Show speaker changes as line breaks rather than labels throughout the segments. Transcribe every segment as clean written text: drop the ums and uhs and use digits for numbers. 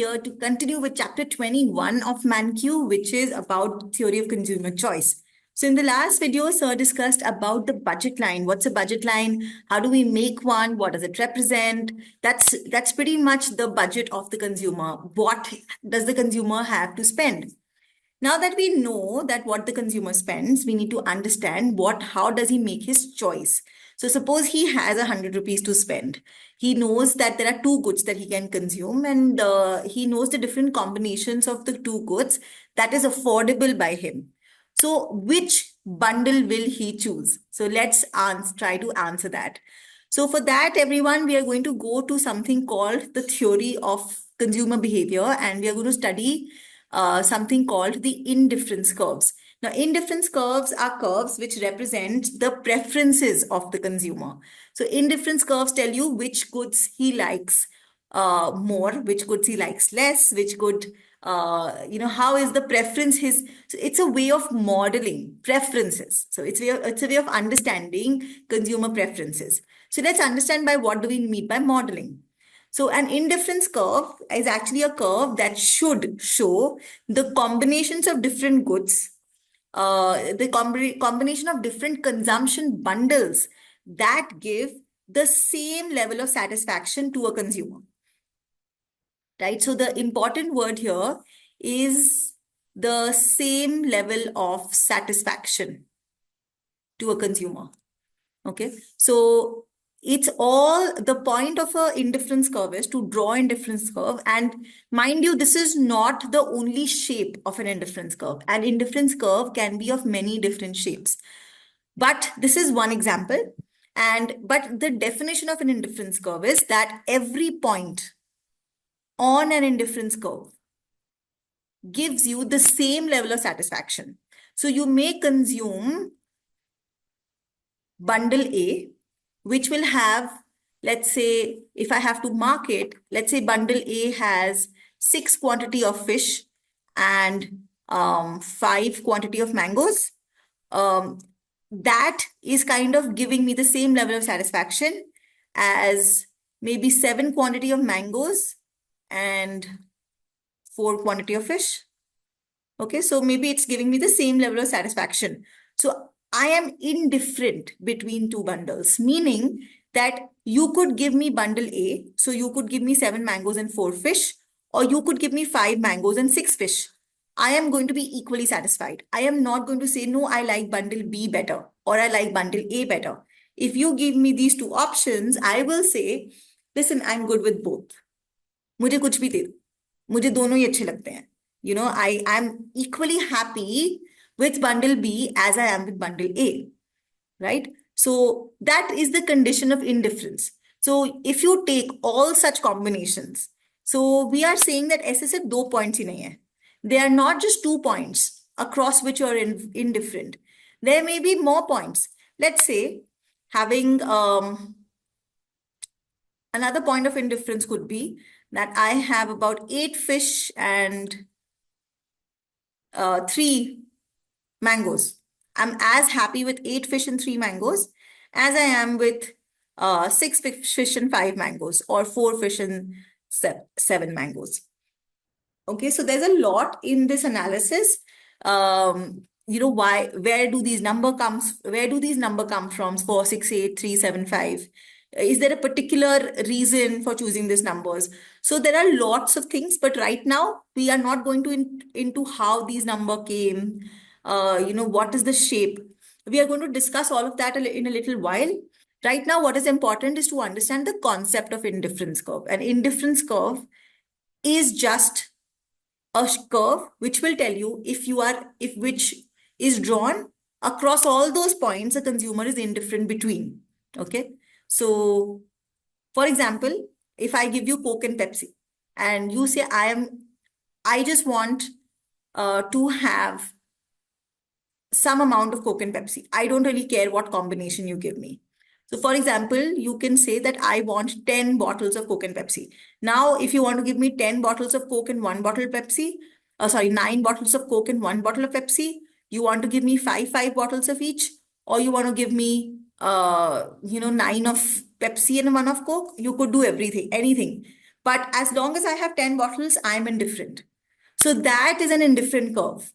here to continue with chapter 21 of ManQ, which is about theory of consumer choice. So in the last video, sir discussed about the budget line. What's a budget line? How do we make one? What does it represent? That's pretty much the budget of the consumer. What does the consumer have to spend? Now that we know that what the consumer spends, we need to understand how does he make his choice. So suppose he has 100 rupees to spend. He knows that there are two goods that he can consume, and he knows the different combinations of the two goods that is affordable by him. So which bundle will he choose? So let's try to answer that. So for that, everyone, we are going to go to something called the theory of consumer behavior, and we are going to study something called the indifference curves. Now, indifference curves are curves which represent the preferences of the consumer. So indifference curves tell you which goods he likes more, which goods he likes less, which good, how is the preference so it's a way of modeling preferences. So it's a way of understanding consumer preferences. So let's understand by what do we mean by modeling. So an indifference curve is actually a curve that should show the combinations of different goods, the combination of different consumption bundles that give the same level of satisfaction to a consumer. Right? So the important word here is the same level of satisfaction to a consumer. Okay. So it's all the point of an indifference curve is to draw indifference curve. And mind you, this is not the only shape of an indifference curve. An indifference curve can be of many different shapes. But this is one example. But the definition of an indifference curve is that every point on an indifference curve gives you the same level of satisfaction. So you may consume bundle A, which will have, let's say, if I have to mark it, let's say bundle A has 6 quantity of fish and 5 quantity of mangoes. That is kind of giving me the same level of satisfaction as maybe 7 quantity of mangoes and 4 quantity of fish. Okay, so maybe it's giving me the same level of satisfaction. So I am indifferent between two bundles, meaning that you could give me bundle A, so you could give me 7 mangoes and 4 fish, or you could give me 5 mangoes and 6 fish. I am going to be equally satisfied. I am not going to say, no, I like bundle B better, or I like bundle A better. If you give me these two options, I will say, listen, I'm good with both. मुझे कुछ भी दे दो, मुझे दोनों ही अच्छे लगते हैं. You know, I'm equally happy with bundle B as I am with bundle A, right? So that is the condition of indifference. So if you take all such combinations, so we are saying that ऐसे सिर्फ 2 points ही नहीं है. They are not just 2 points across which you are indifferent. There may be more points. Let's say having another point of indifference could be that I have about 8 fish and 3 mangoes. I'm as happy with 8 fish and 3 mangoes as I am with 6 fish and 5 mangoes, or 4 fish and 7 mangoes. Okay, so there's a lot in this analysis. Where do these number come from? 4, 6, 8, 3, 7, 5. Is there a particular reason for choosing these numbers? So there are lots of things, but right now we are not going to into how these number came. What is the shape? We are going to discuss all of that in a little while. Right now, what is important is to understand the concept of indifference curve. An indifference curve is just a curve which will tell you which is drawn across all those points a consumer is indifferent between. Okay. So, for example, if I give you Coke and Pepsi and you say, I just want to have some amount of Coke and Pepsi. I don't really care what combination you give me. So for example, you can say that I want 10 bottles of Coke and Pepsi. Now, if you want to give me 10 bottles of Coke and 1 bottle of Pepsi, 9 bottles of Coke and 1 bottle of Pepsi, you want to give me 5 bottles of each, or you want to give me 9 of Pepsi and 1 of Coke, you could do anything. But as long as I have 10 bottles, I'm indifferent. So that is an indifferent curve.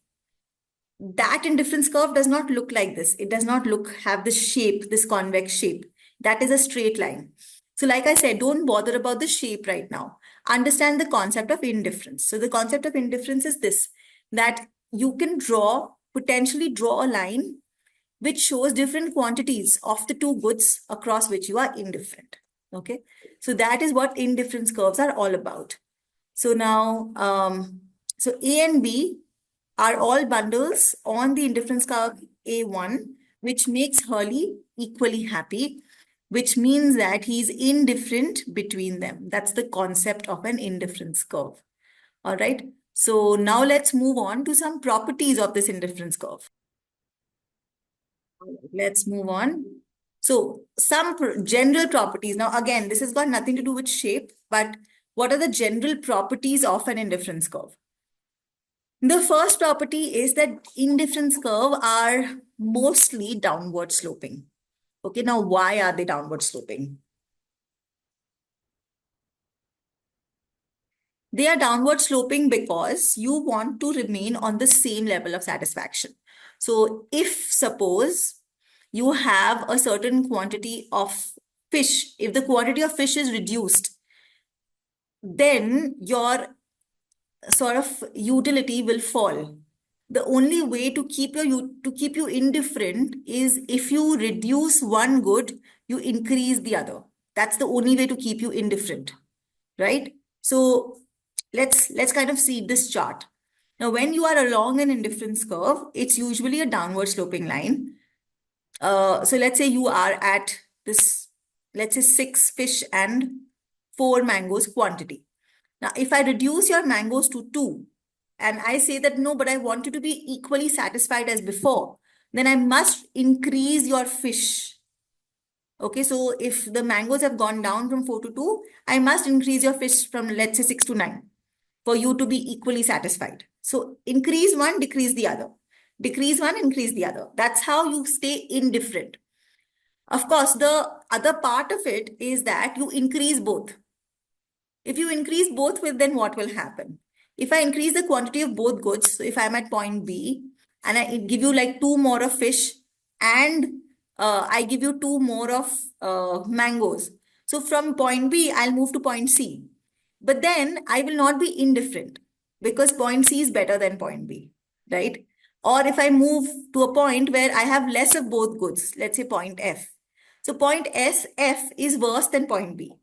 That indifference curve does not look like this. It does not have this shape, this convex shape. That is a straight line. So like I said, don't bother about the shape right now. Understand the concept of indifference. So the concept of indifference is this, that you can potentially draw a line which shows different quantities of the two goods across which you are indifferent. Okay. So that is what indifference curves are all about. So now, so A and B are all bundles on the indifference curve A1, which makes Hurley equally happy, which means that he's indifferent between them. That's the concept of an indifference curve. All right. So now let's move on to some properties of this indifference curve. Let's move on. So some general properties. Now, again, this has got nothing to do with shape, but what are the general properties of an indifference curve? The first property is that indifference curve are mostly downward sloping. Okay, now why are they downward sloping? They are downward sloping because you want to remain on the same level of satisfaction. So if suppose you have a certain quantity of fish, if the quantity of fish is reduced, then your sort of utility will fall. The only way to keep you indifferent is if you reduce one good, you increase the other. That's the only way to keep you indifferent, right? So let's kind of see this chart. Now, when you are along an indifference curve, it's usually a downward sloping line. So let's say you are at this, let's say 6 fish and 4 mangoes quantity. Now, if I reduce your mangoes to 2, and I say that no, but I want you to be equally satisfied as before, then I must increase your fish. Okay, so if the mangoes have gone down from 4 to 2, I must increase your fish from, let's say, 6 to 9 for you to be equally satisfied. So increase one, decrease the other. Decrease one, increase the other. That's how you stay indifferent. Of course, the other part of it is that you increase both. If you increase both with, then what will happen? If I increase the quantity of both goods, so if I'm at point B and I give you like 2 more of fish and I give you 2 more of mangoes. So from point B, I'll move to point C. But then I will not be indifferent because point C is better than point B, right? Or if I move to a point where I have less of both goods, let's say point F. So point F is worse than point B.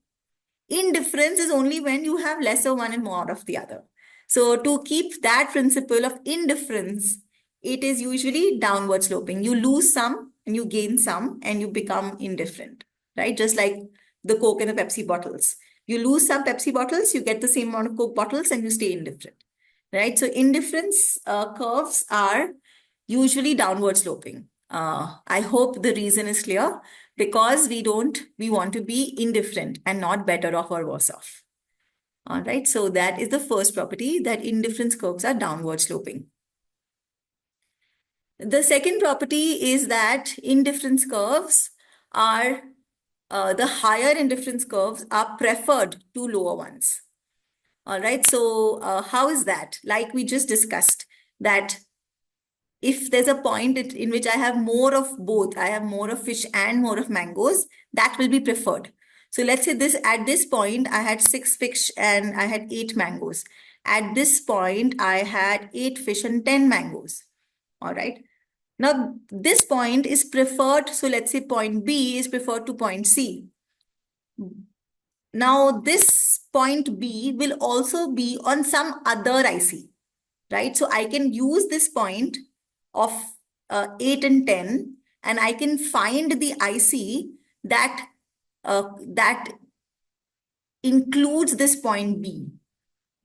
Indifference is only when you have lesser one and more of the other. So to keep that principle of indifference, it is usually downward sloping. You lose some and you gain some and you become indifferent, right? Just like the Coke and the Pepsi bottles. You lose some Pepsi bottles, you get the same amount of Coke bottles and you stay indifferent, right? So indifference curves are usually downward sloping. I hope the reason is clear because we want to be indifferent and not better off or worse off. All right, so that is the first property, that indifference curves are downward sloping. The second property is that indifference curves are, the higher indifference curves are preferred to lower ones. All right, so how is that? Like we just discussed, that if there's a point in which I have more of both, I have more of fish and more of mangoes, that will be preferred. So let's say at this point, I had 6 fish and I had 8 mangoes. At this point, I had 8 fish and 10 mangoes. All right. Now, this point is preferred. So let's say point B is preferred to point C. Now, this point B will also be on some other IC, right? So I can use this point of 8 and 10, and I can find the IC that includes this point B,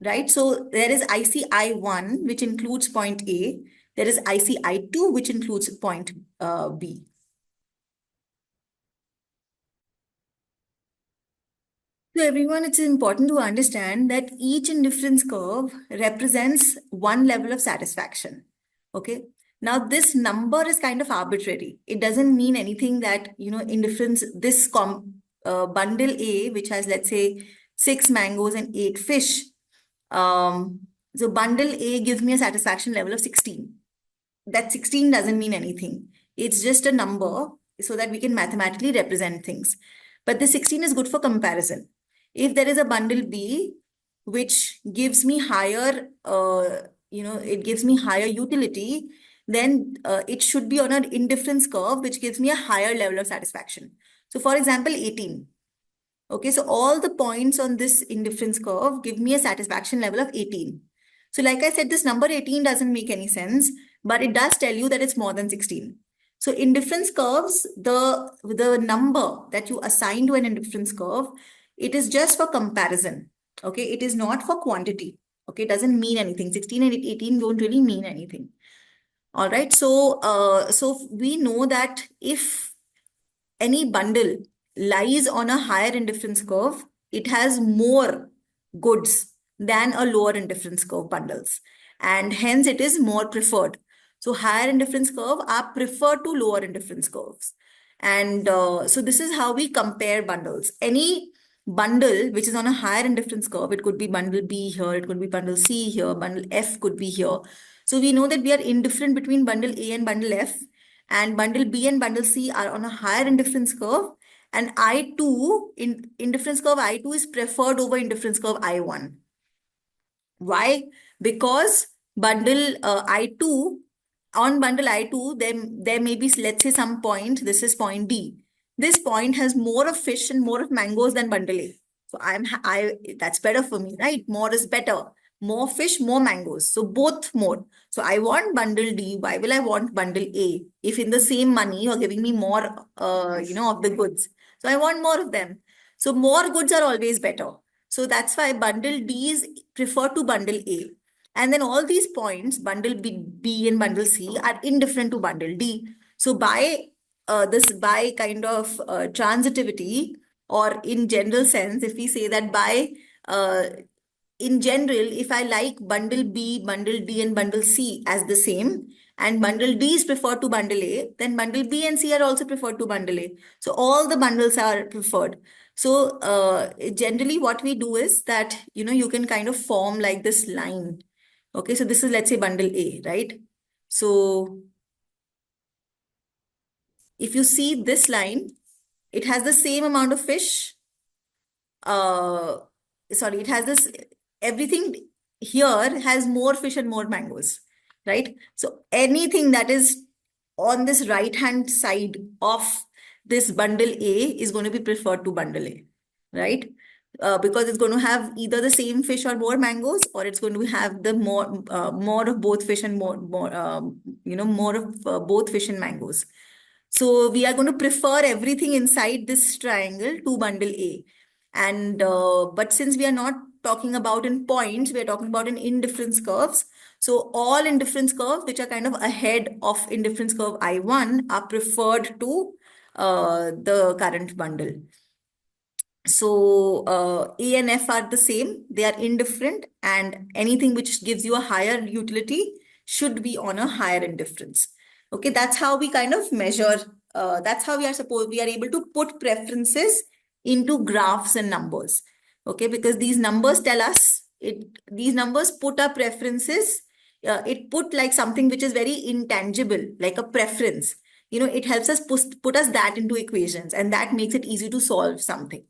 right? So there is IC I1, which includes point A. There is IC I2, which includes point B. So everyone, it's important to understand that each indifference curve represents one level of satisfaction. Okay. Now this number is kind of arbitrary. It doesn't mean anything that, indifference, this bundle A, which has, let's say, 6 mangoes and 8 fish. So bundle A gives me a satisfaction level of 16. That 16 doesn't mean anything. It's just a number so that we can mathematically represent things. But the 16 is good for comparison. If there is a bundle B, which gives me higher, it gives me higher utility, then it should be on an indifference curve, which gives me a higher level of satisfaction. So for example, 18. Okay, so all the points on this indifference curve give me a satisfaction level of 18. So like I said, this number 18 doesn't make any sense, but it does tell you that it's more than 16. So indifference curves, the number that you assign to an indifference curve, it is just for comparison. Okay, it is not for quantity. Okay, it doesn't mean anything. 16 and 18 don't really mean anything. All right, so we know that if any bundle lies on a higher indifference curve, it has more goods than a lower indifference curve bundles. And hence it is more preferred. So higher indifference curve are preferred to lower indifference curves. And so this is how we compare bundles. Any bundle which is on a higher indifference curve, it could be bundle B here, it could be bundle C here, bundle F could be here. So we know that we are indifferent between bundle A and bundle F, and bundle B and bundle C are on a higher indifference curve, and I2 in indifference curve I2 is preferred over indifference curve I1. Why? Because bundle I2, on bundle I2, there may be, let's say, some point, this is point D. This point has more of fish and more of mangoes than bundle A. So that's better for me, right? More is better. More fish, more mangoes. So both more. So I want bundle D. Why will I want bundle A? If in the same money you're giving me more, of the goods. So I want more of them. So more goods are always better. So that's why bundle D is preferred to bundle A. And then all these points, bundle B and bundle C, are indifferent to bundle D. So by kind of transitivity, or in general sense, if we say that in general, if I like bundle B, bundle D, and bundle C as the same, and bundle D is preferred to bundle A, then bundle B and C are also preferred to bundle A. So all the bundles are preferred. So generally what we do is that, you can kind of form like this line. Okay, so this is, let's say, bundle A, right? So if you see this line, it has the same amount of fish. It has this, everything here has more fish and more mangoes, right? So anything that is on this right hand side of this bundle A is going to be preferred to bundle A, right? Because it's going to have either the same fish or more mangoes, or it's going to have the more of both fish and more of both fish and mangoes. So we are going to prefer everything inside this triangle to bundle A. And but since we are not talking about in points, we are talking about in indifference curves. So all indifference curves which are kind of ahead of indifference curve I1 are preferred to the current bundle. So A and F are the same, they are indifferent, and anything which gives you a higher utility should be on a higher indifference. Okay, that's how we kind of measure, that's how we are able to put preferences into graphs and numbers. Okay, because these numbers tell us, these numbers put our preferences, it put like something which is very intangible, like a preference. It helps us put us that into equations, and that makes it easy to solve something.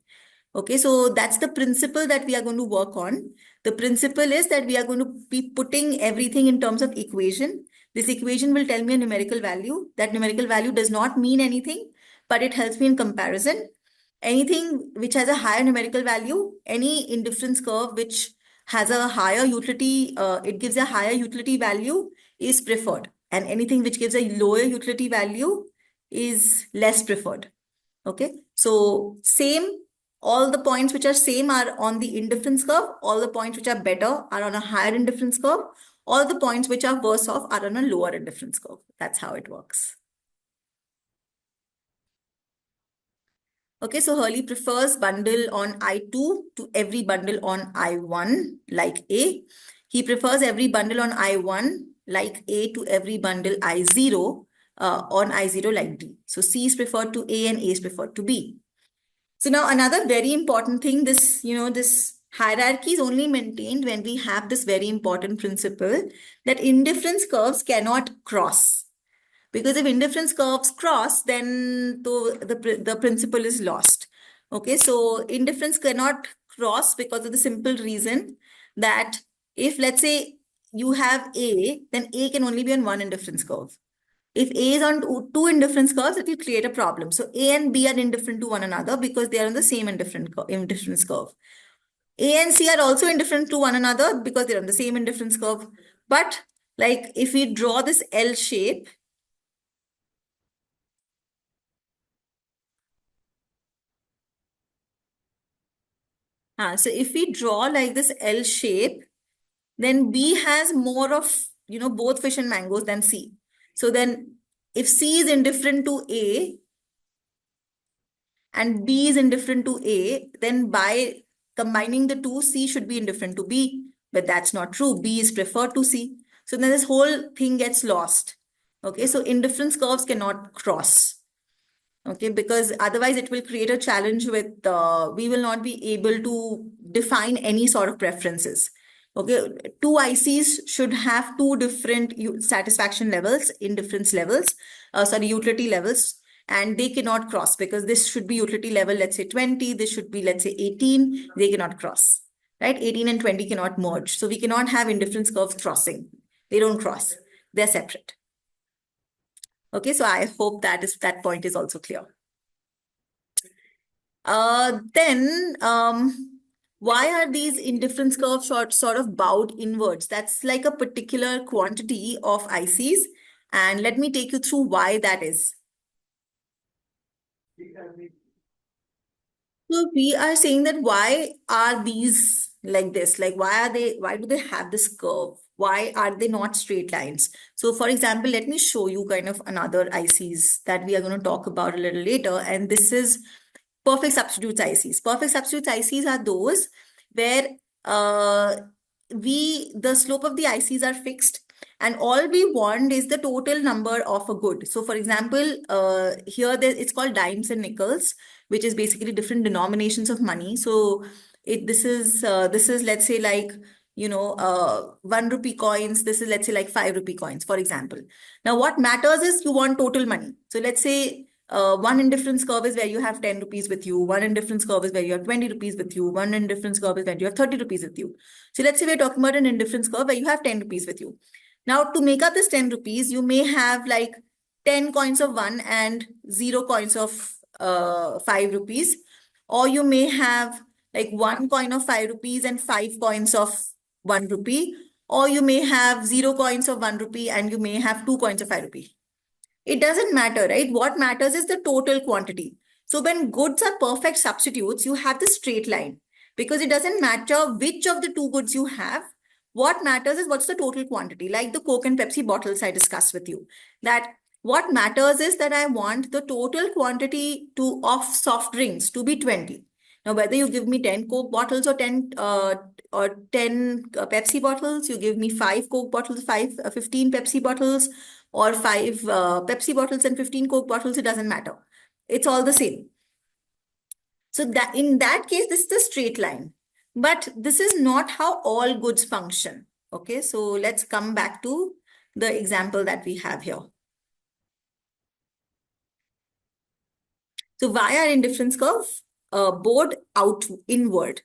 Okay, so that's the principle that we are going to work on. The principle is that we are going to be putting everything in terms of equation. This equation will tell me a numerical value. That numerical value does not mean anything, but it helps me in comparison. Anything which has a higher numerical value, any indifference curve which has a higher utility, it gives a higher utility value, is preferred. And anything which gives a lower utility value is less preferred. Okay, so same, all the points which are same are on the indifference curve. All the points which are better are on a higher indifference curve. All the points which are worse off are on a lower indifference curve. That's how it works. Okay, so Hurley prefers bundle on I2 to every bundle on I1 like A. He prefers every bundle on I1 like A to every bundle I0 on I0 like D. So C is preferred to A and A is preferred to B. So now another very important thing, this hierarchy is only maintained when we have this very important principle that indifference curves cannot cross. Because if indifference curves cross, then the principle is lost. Okay, so indifference cannot cross because of the simple reason that if, let's say, you have A, then A can only be on one indifference curve. If A is on two indifference curves, it will create a problem. So A and B are indifferent to one another because they are on the same indifference curve. A and C are also indifferent to one another because they're on the same indifference curve. But like if we draw this L shape, so if we draw like this L shape, then B has more of, both fish and mangoes than C. So then if C is indifferent to A and B is indifferent to A, then by combining the two, C should be indifferent to B. But that's not true. B is preferred to C. So then this whole thing gets lost. Okay, so indifference curves cannot cross. Okay, because otherwise it will create a challenge with, we will not be able to define any sort of preferences. Okay, two ICs should have two different satisfaction levels, indifference levels, utility levels, and they cannot cross because this should be utility level, let's say 20, this should be, let's say 18, they cannot cross, right? 18 and 20 cannot merge. So we cannot have indifference curves crossing. They don't cross, they're separate. Okay, so I hope that point is also clear. Then, why are these indifference curves sort of bowed inwards? That's like a particular quantity of ICs. And let me take you through why that is. So we are saying that why are these like this? Like why do they have this curve? Why are they not straight lines? So for example, let me show you kind of another ICs that we are going to talk about a little later. And this is perfect substitutes ICs. Perfect substitutes ICs are those where the slope of the ICs are fixed and all we want is the total number of a good. So for example, here it's called dimes and nickels, which is basically different denominations of money. So this is let's say like 1 rupee coins. This is let's say like 5 rupee coins, for example. Now what matters is you want total money. So let's say one indifference curve is where you have 10 rupees with you. One indifference curve is where you have 20 rupees with you. One indifference curve is where you have 30 rupees with you. So let's say we're talking about an indifference curve where you have 10 rupees with you. Now to make up this 10 rupees, you may have like 10 coins of 1 and 0 coins of 5 rupees. Or you may have like 1 coin of 5 rupees and 5 coins of 1 rupee. Or you may have 0 coins of 1 rupee and you may have 2 coins of 5 rupee. It doesn't matter, right? What matters is the total quantity. So when goods are perfect substitutes, you have the straight line because it doesn't matter which of the two goods you have. What matters is what's the total quantity, like the Coke and Pepsi bottles I discussed with you. That what matters is that I want the total quantity of soft drinks to be 20. Now, whether you give me 10 Coke bottles or 10 Pepsi bottles, you give me 5 Coke bottles, 15 Pepsi bottles, or 5 Pepsi bottles and 15 Coke bottles, it doesn't matter. It's all the same. So that in that case, this is the straight line. But this is not how all goods function. Okay, so let's come back to the example that we have here. So why are indifference curve bowed out inward?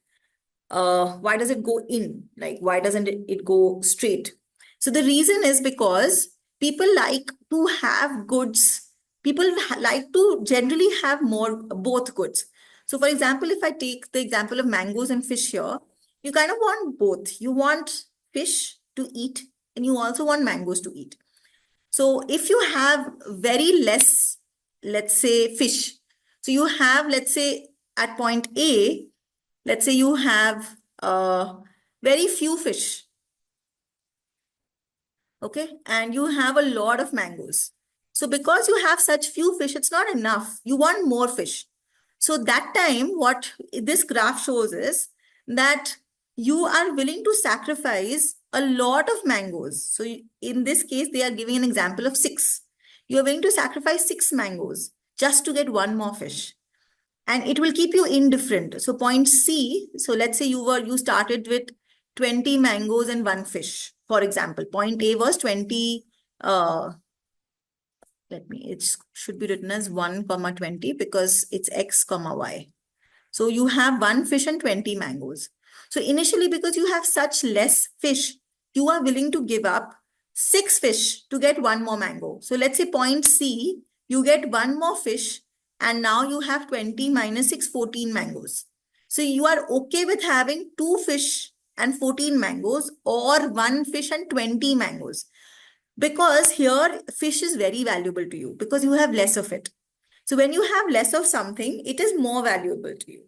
Why does it go in? Like, why doesn't it go straight? So the reason is because people like to have goods. People like to generally have both goods. So for example, if I take the example of mangoes and fish here, you kind of want both. You want fish to eat and you also want mangoes to eat. So if you have very less, let's say fish, so you have, let's say at point A, let's say you have very few fish, okay? And you have a lot of mangoes. So because you have such few fish, it's not enough. You want more fish. So that time, what this graph shows is that you are willing to sacrifice a lot of mangoes. So in this case, they are giving an example of 6. You are willing to sacrifice 6 mangoes just to get one more fish. and it will keep you indifferent. So point C, so let's say you started with 20 mangoes and one fish, for example. Point A was 20, it should be written as 1 comma 20 because it's X comma Y. So you have one fish and 20 mangoes. So initially, because you have such less fish, you are willing to give up 6 fish to get one more mango. So let's say point C, you get one more fish and now you have 20 minus 6, 14 mangoes. So you are okay with having 2 fish and 14 mangoes or one fish and 20 mangoes. Because here fish is very valuable to you because you have less of it. So when you have less of something, it is more valuable to you.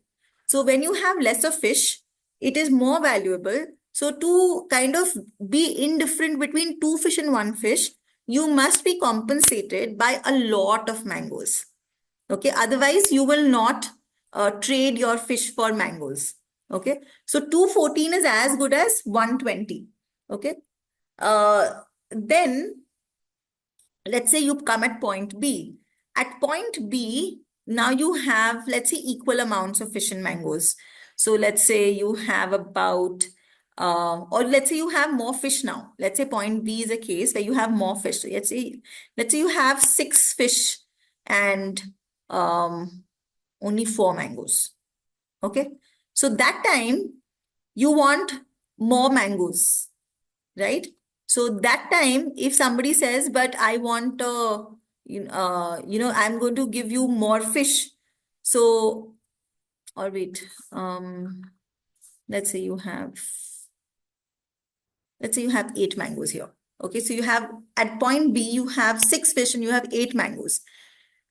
So when you have less of fish, it is more valuable. So to kind of be indifferent between 2 fish and 1 fish, you must be compensated by a lot of mangoes. Okay, otherwise you will not trade your fish for mangoes. Okay, so 214 is as good as 120. Okay, then let's say you come at point B. At point B, now you have, let's say, equal amounts of fish and mangoes. So let's say you have about, or let's say you have more fish now. Let's say point B is a case where you have more fish. So let's say you have 6 fish and only 4 mangoes. Okay. So that time you want more mangoes, right? So that time, if somebody says, but I want, I'm going to give you more fish. So, or wait, let's say you have 8 mangoes here. Okay, so you have, at point B, you have 6 fish and you have 8 mangoes.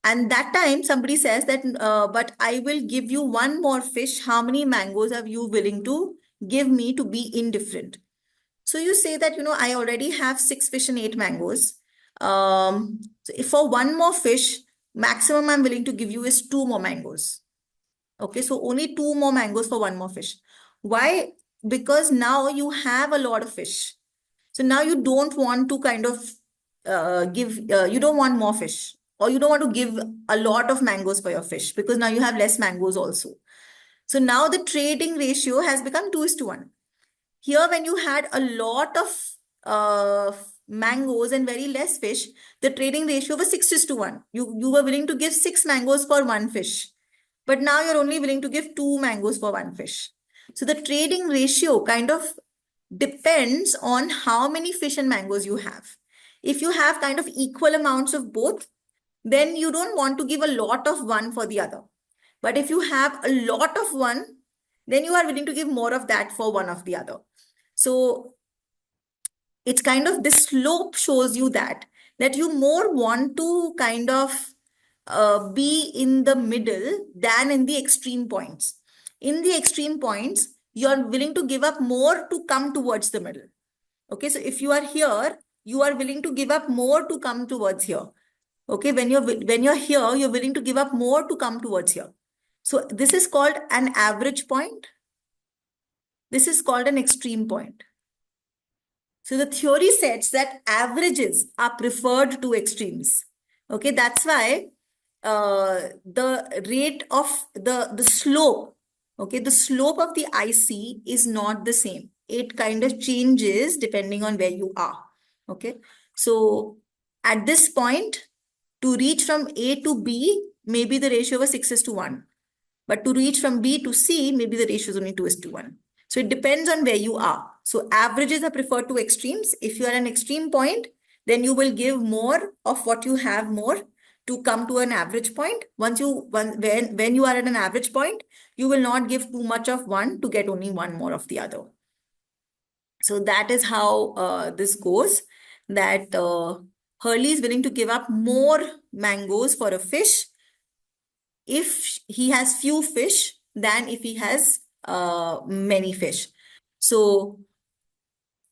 And that time somebody says that, but I will give you one more fish. How many mangoes are you willing to give me to be indifferent? So you say that, I already have 6 fish and 8 mangoes. So if for one more fish, maximum I'm willing to give you is 2 more mangoes. Okay, so only 2 more mangoes for one more fish. Why? Because now you have a lot of fish. So now you don't want to kind of you don't want more fish, or you don't want to give a lot of mangoes for your fish because now you have less mangoes also. So now the trading ratio has become 2:1. Here, when you had a lot of mangoes and very less fish, the trading ratio was 6:1. You were willing to give 6 mangoes for one fish, but now you're only willing to give 2 mangoes for one fish. So the trading ratio kind of depends on how many fish and mangoes you have. If you have kind of equal amounts of both, then you don't want to give a lot of one for the other. But if you have a lot of one, then you are willing to give more of that for one of the other. So it's kind of, this slope shows you that you more want to kind of be in the middle than in the extreme points. In the extreme points, you're willing to give up more to come towards the middle. Okay, so if you are here, you are willing to give up more to come towards here. Okay, when you're here, you're willing to give up more to come towards here. So this is called an average point. This is called an extreme point. So the theory says that averages are preferred to extremes. Okay, that's why the rate of the slope, okay, the slope of the IC is not the same. It kind of changes depending on where you are. Okay, so at this point, to reach from A to B, maybe the ratio was 6:1. But to reach from B to C, maybe the ratio is only 2:1. So it depends on where you are. So averages are preferred to extremes. If you are an extreme point, then you will give more of what you have more to come to an average point. When you are at an average point, you will not give too much of one to get only one more of the other. So that is how this goes, that Hurley is willing to give up more mangoes for a fish if he has few fish than if he has many fish. So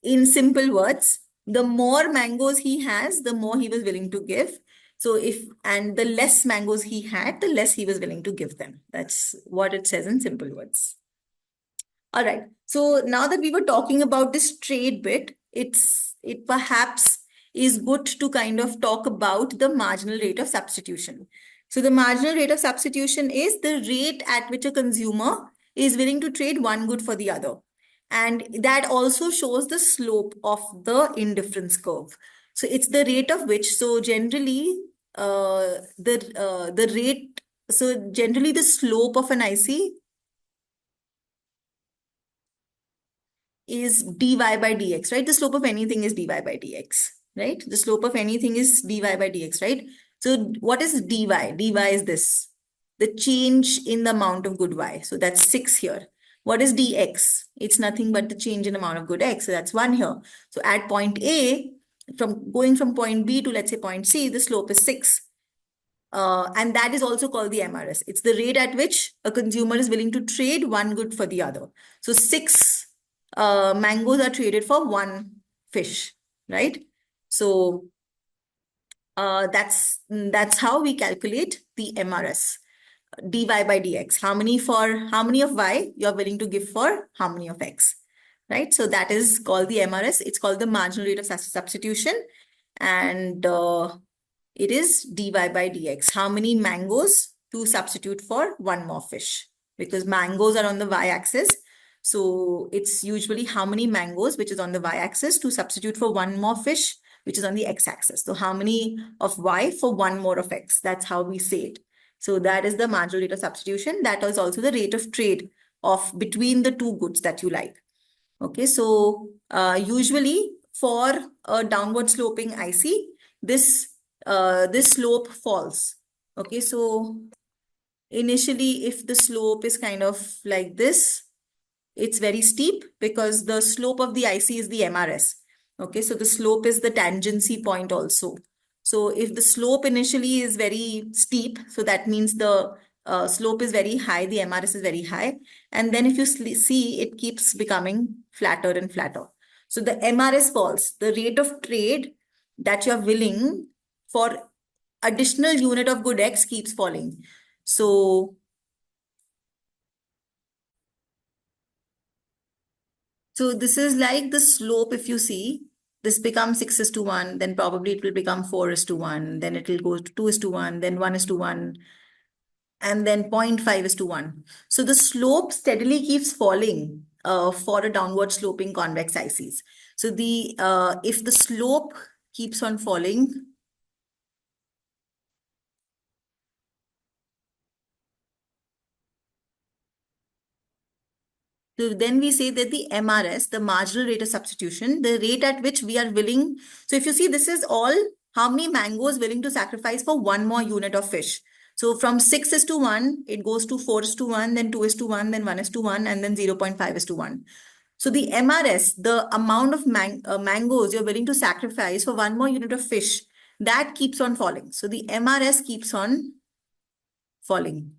in simple words, the more mangoes he has, the more he was willing to give. So and the less mangoes he had, the less he was willing to give them. That's what it says in simple words. All right. So now that we were talking about this trade bit, it perhaps is good to kind of talk about the marginal rate of substitution. So the marginal rate of substitution is the rate at which a consumer is willing to trade one good for the other. And that also shows the slope of the indifference curve. So it's the rate of which, so generally, the rate, so generally the slope of an IC is dy by dx, right? The slope of anything is dy by dx, right? The slope of anything is dy by dx, right? So what is dy? Dy is this, the change in the amount of good y. So that's 6 here. What is dx? It's nothing but the change in amount of good x. So that's 1 here. So at point A, from going from point B to let's say point C, the slope is 6. And that is also called the MRS. It's the rate at which a consumer is willing to trade one good for the other. So 6 mangoes are traded for 1 fish, right? So that's how we calculate the MRS, dy by dx. How many of y you're willing to give for how many of x, right? So that is called the MRS. It's called the marginal rate of substitution, and it is dy by dx. How many mangoes to substitute for one more fish? Because mangoes are on the y-axis. So it's usually how many mangoes, which is on the y-axis, to substitute for one more fish, which is on the x-axis. So how many of y for one more of x? That's how we say it. So that is the marginal rate of substitution. That is also the rate of trade of between the two goods that you like. Okay, so usually for a downward sloping IC, this slope falls. Okay, so initially, if the slope is kind of like this, it's very steep because the slope of the IC is the MRS. Okay, so the slope is the tangency point also. So if the slope initially is very steep, so that means the slope is very high, the MRS is very high. And then if you see, it keeps becoming flatter and flatter. So the MRS falls, the rate of trade that you're willing for additional unit of good X keeps falling. So this is like the slope. If you see, this becomes 6:1, then probably it will become 4:1, then it will go to 2:1, then 1:1, and then 0.5:1. So the slope steadily keeps falling for a downward sloping convex ICs. So the if the slope keeps on falling, so then we say that the MRS, the marginal rate of substitution, the rate at which we are willing. So if you see, this is all how many mangoes willing to sacrifice for one more unit of fish. So from 6:1, it goes to 4:1, then 2:1, then 1:1, and then 0.5:1. So the MRS, the amount of mangoes you're willing to sacrifice for one more unit of fish, that keeps on falling. So the MRS keeps on falling.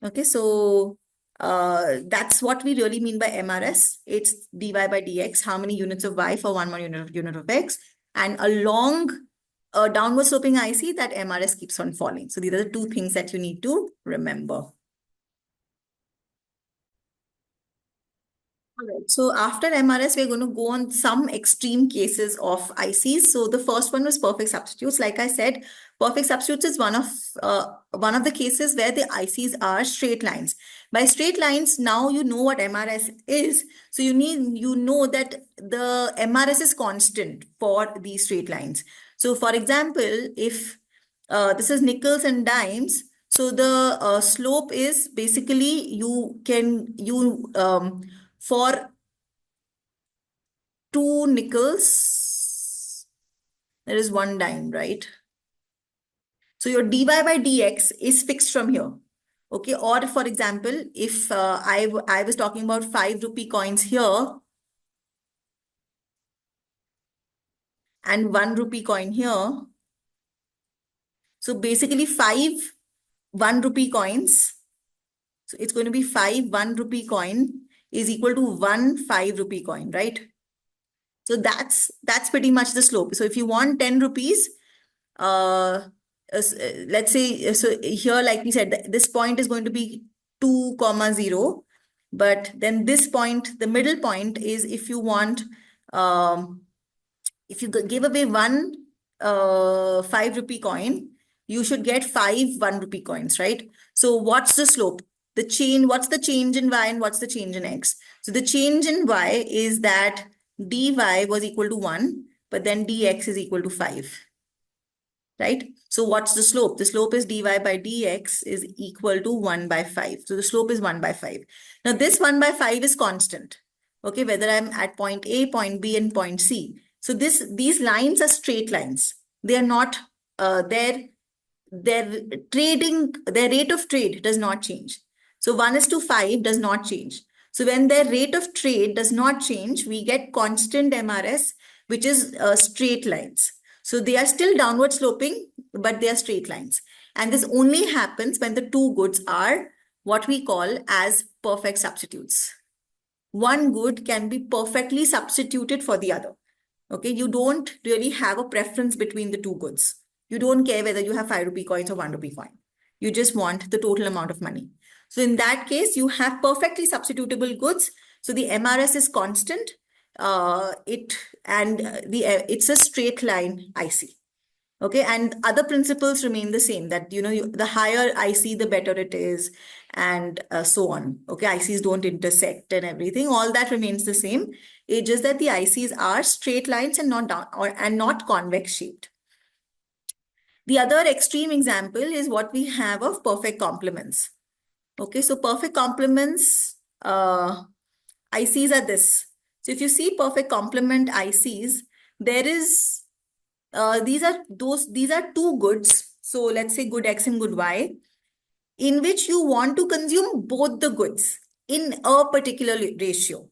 Okay, so that's what we really mean by MRS. It's dy by dx, how many units of y for one more unit of x. And along a downward sloping IC, that MRS keeps on falling. So these are the two things that you need to remember. All right. So after MRS, we're going to go on some extreme cases of ICs. So the first one was perfect substitutes. Like I said, perfect substitutes is one of the cases where the ICs are straight lines. By straight lines, now you know what MRS is. So you know that the MRS is constant for these straight lines. So for example, if this is nickels and dimes, so the slope is basically for 2 nickels, there is 1 dime, right? So your dy by dx is fixed from here. Okay, or for example, if I was talking about 5 rupee coins here and 1 rupee coin here. So basically 5 1 rupee coins. So it's going to be 5 1 rupee coin is equal to 1 5 rupee coin, right? So that's pretty much the slope. So if you want 10 rupees, let's say, so here, like we said, this point is going to be 2,0. But then this point, the middle point is if you want, if you give away 1 5 rupee coin, you should get 5 1 rupee coins, right? So what's the slope? What's the change in y and what's the change in x? So the change in y is that dy was equal to 1, but then dx is equal to 5, right? So what's the slope? The slope is dy by dx is equal to 1 by 5. So the slope is 1 by 5. Now this 1 by 5 is constant, okay, whether I'm at point A, point B, and point C. So these lines are straight lines. They are not, their their rate of trade does not change. So 1:5 does not change. So when their rate of trade does not change, we get constant MRS, which is straight lines. So they are still downward sloping, but they are straight lines. And this only happens when the two goods are what we call as perfect substitutes. One good can be perfectly substituted for the other. Okay, you don't really have a preference between the two goods. You don't care whether you have 5 rupee coins or 1 rupee coin. You just want the total amount of money. So in that case, you have perfectly substitutable goods. So the MRS is constant. It's a straight line IC. Okay, and other principles remain the same, that the higher IC, the better it is, and so on. Okay, ICs don't intersect and everything. All that remains the same. It's just that the ICs are straight lines and not down and not convex shaped. The other extreme example is what we have of perfect complements. Okay, so perfect complements ICs are this. So if you see perfect complement ICs, there is these are two goods. So let's say good X and good Y, in which you want to consume both the goods in a particular ratio.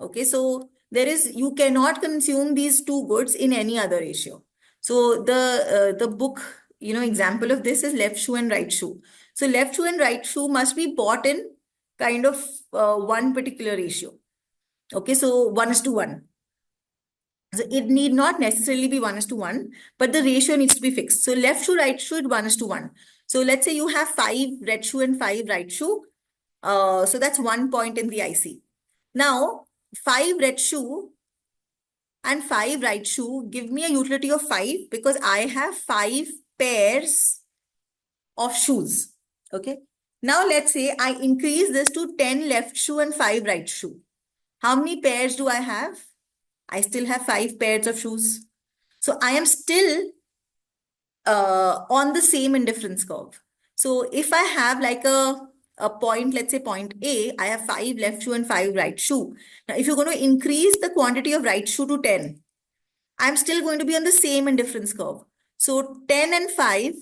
Okay, so you cannot consume these two goods in any other ratio. So the book, example of this is left shoe and right shoe. So left shoe and right shoe must be bought in kind of one particular ratio. Okay, so 1:1. So it need not necessarily be 1:1, but the ratio needs to be fixed. So left shoe, right shoe, 1:1. So let's say you have 5 red shoe and 5 right shoe. So that's 1 point in the IC. Now, 5 red shoe and 5 right shoe give me a utility of 5 because I have 5 pairs of shoes. Okay. Now let's say I increase this to 10 left shoe and 5 right shoe. How many pairs do I have? I still have 5 pairs of shoes. So I am still on the same indifference curve. So if I have like a point, let's say point A, I have 5 left shoe and 5 right shoe. Now, if you're going to increase the quantity of right shoe to 10, I'm still going to be on the same indifference curve. So 10 and 5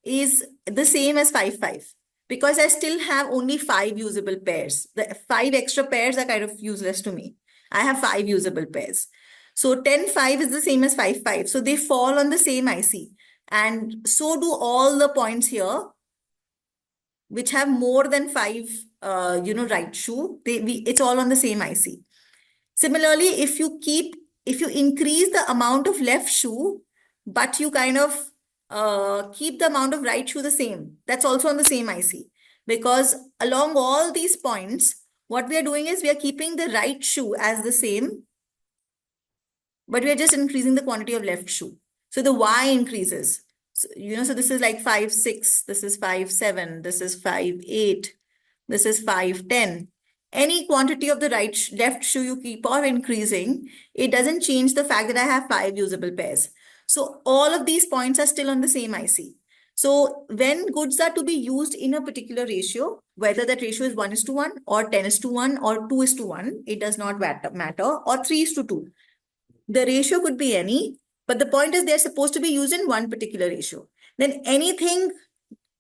is the same as 5, 5. Because I still have only 5 usable pairs. The 5 extra pairs are kind of useless to me. I have 5 usable pairs. So 10, 5 is the same as 5, 5. So they fall on the same IC. And so do all the points here, which have more than 5, right shoe. It's all on the same IC. Similarly, if you increase the amount of left shoe, but you kind of keep the amount of right shoe the same, that's also on the same IC. Because along all these points, what we are doing is we are keeping the right shoe as the same, but we are just increasing the quantity of left shoe. So the Y increases. So, so this is like 5, 6, this is 5, 7, this is 5, 8, this is 5, 10. Any quantity of the left shoe you keep on increasing, it doesn't change the fact that I have 5 usable pairs. So all of these points are still on the same IC. So when goods are to be used in a particular ratio, whether that ratio is 1:1 or 10:1 or 2:1, it does not matter, or 3:2. The ratio could be any, but the point is they're supposed to be used in one particular ratio. Then anything,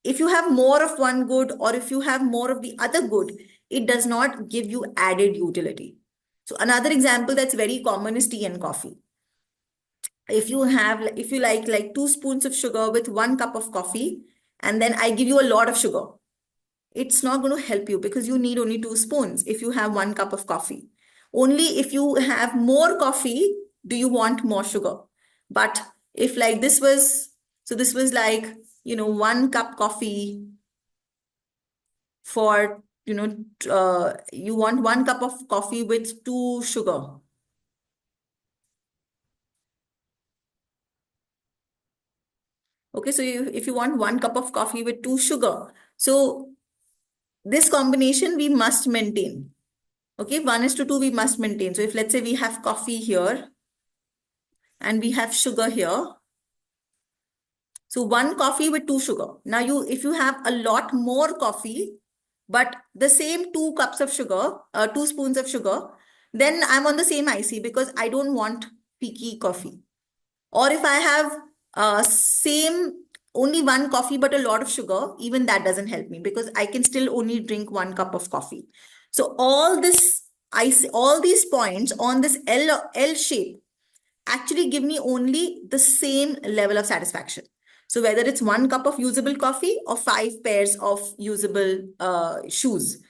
if you have more of one good or if you have more of the other good, it does not give you added utility. So another example that's very common is tea and coffee. If you like 2 spoons of sugar with 1 cup of coffee, and then I give you a lot of sugar, it's not going to help you because you need only 2 spoons if you have 1 cup of coffee. Only if you have more coffee do you want more sugar. But if like this was like, 1 cup coffee for, you want 1 cup of coffee with 2 sugar. Okay, so if you want 1 cup of coffee with 2 sugar, so this combination we must maintain. Okay, 1:2 we must maintain. So if let's say we have coffee here and we have sugar here, so 1 coffee with 2 sugar. Now if you have a lot more coffee, but the same 2 cups of sugar, 2 spoons of sugar, then I'm on the same IC because I don't want peaky coffee. Or if I have same only 1 coffee but a lot of sugar, even that doesn't help me because I can still only drink 1 cup of coffee. So all these points on this L shape actually give me only the same level of satisfaction. So whether it's 1 cup of usable coffee or 5 pairs of usable shoes,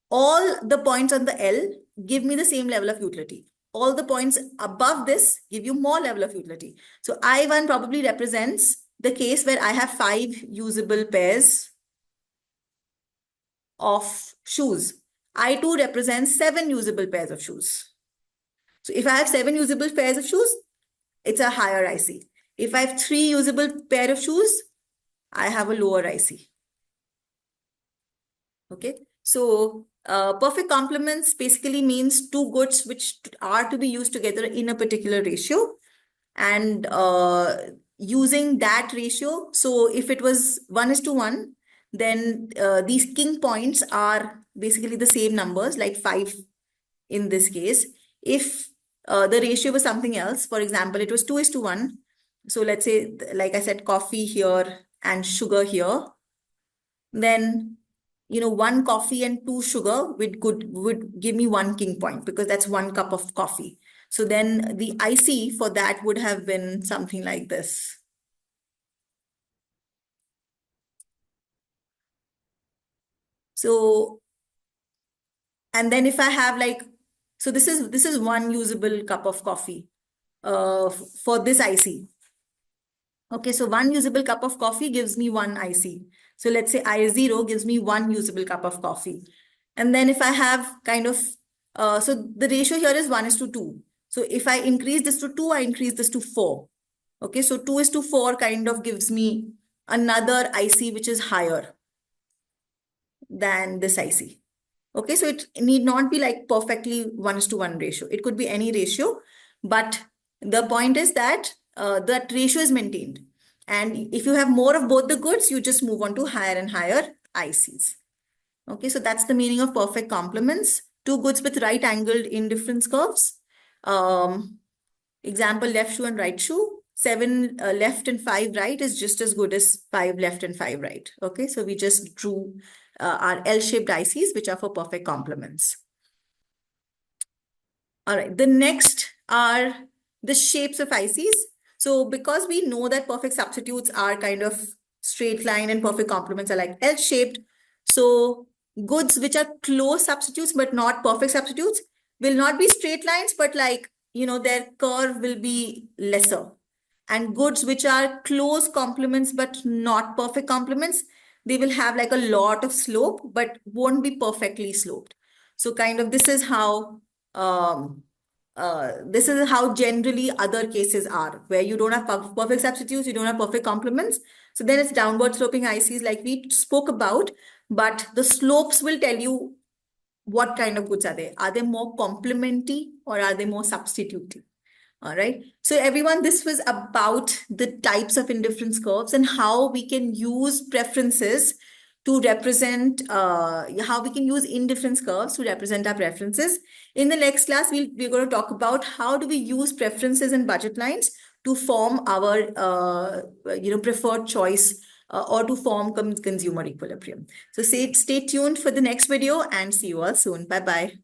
all the points on the L give me the same level of utility. All the points above this give you more level of utility. So I1 probably represents the case where I have 5 usable pairs of shoes. I2 represents 7 usable pairs of shoes. So if I have 7 usable pairs of shoes, it's a higher IC. If I have 3 usable pair of shoes, I have a lower IC. Okay, so perfect complements basically means 2 goods which are to be used together in a particular ratio, and using that ratio. So if it was 1:1, then these king points are basically the same numbers, like 5 in this case. If the ratio was something else, for example, it was 2:1. So let's say, like I said, coffee here and sugar here, then 1 coffee and 2 sugar would give me 1 king point because that's 1 cup of coffee. So then the IC for that would have been something like this. So, and then if I have so this is 1 usable cup of coffee for this IC. Okay, so 1 usable cup of coffee gives me 1 IC. So let's say I0 gives me 1 usable cup of coffee. And then if I have so the ratio here is 1:2. So if I increase this to 2, I increase this to 4. Okay, so 2:4 kind of gives me another IC which is higher than this IC. Okay, so it need not be like perfectly 1:1 ratio. It could be any ratio, but the point is that that ratio is maintained. And if you have more of both the goods, you just move on to higher and higher ICs. Okay, so that's the meaning of perfect complements. 2 goods with right angled indifference curves. Example, left shoe and right shoe. 7 left and 5 right is just as good as 5 left and 5 right. Okay, so we just drew our L-shaped ICs, which are for perfect complements. All right, the next are the shapes of ICs. So because we know that perfect substitutes are kind of straight line and perfect complements are like L-shaped, so goods which are close substitutes but not perfect substitutes will not be straight lines, but their curve will be lesser. And goods which are close complements but not perfect complements, they will have like a lot of slope but won't be perfectly sloped. So kind of this is how generally other cases are, where you don't have perfect substitutes, you don't have perfect complements. So then it's downward sloping ICs like we spoke about, but the slopes will tell you what kind of goods are they. Are they more complementary or are they more substitutive? All right. So everyone, this was about the types of indifference curves and how we can use preferences to represent, how we can use indifference curves to represent our preferences. In the next class, we're going to talk about how do we use preferences and budget lines to form our, preferred choice or to form consumer equilibrium. So stay tuned for the next video and see you all soon. Bye-bye.